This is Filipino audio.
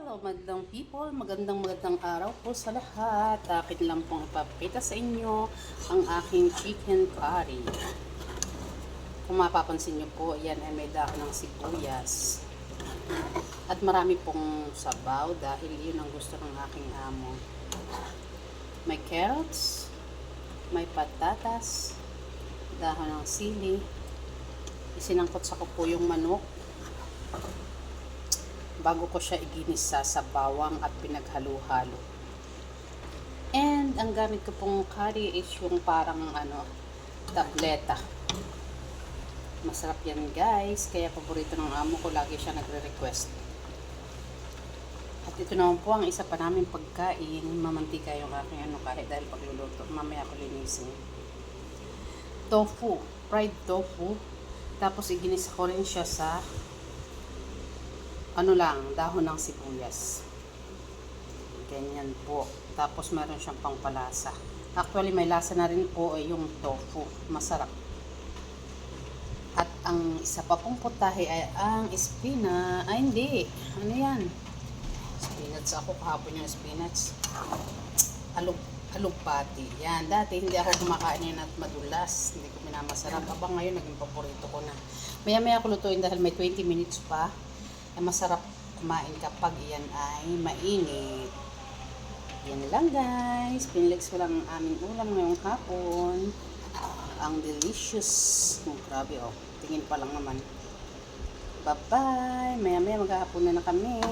Hello, magandang people, magandang araw po sa lahat. Akin lang pong ipapakita sa inyo ang aking chicken curry. Kung mapapansin nyo po, yan ay may dahon ng sibuyas. At marami pong sabaw dahil yun ang gusto ng aking amo. May carrots, may patatas, dahon ng sili. Isinangkot sa ko po yung manok bago ko siya iginisa sa bawang at pinaghalo-halo. And ang gamit ko pong curry is yung parang tableta. Masarap yan guys, kaya paborito ng amo ko, lagi siya nagre-request. At ito naman po ang isa pa namin pagkain, mamantika yung aking kahit dahil pagluluto, mamaya ko linisin. Tofu, fried tofu, tapos iginisa ko rin siya sa dahon ng sibuyas. Ganyan po. Tapos meron siyang pangpalasa. Actually, may lasa na rin po yung tofu. Masarap. At ang isa pa pong putahe ay ang spinach. Ay, hindi. Ano yan? Spinach ako. Kahapon yung spinach. Alugbati. Yan. Dati hindi ako kumakain yan at madulas. Hindi ko minamasarap. Abang ngayon, naging paborito ko na. Maya-maya ko lutuin dahil may 20 minutes pa. Ay masarap kumain kapag iyan ay mainit. Yan lang guys. Pinlex ko lang ang aming ulam ngayong hapon. Ang delicious. Grabe oh. Tingin pa lang naman. Bye bye. Maya maya maghahapon na kami.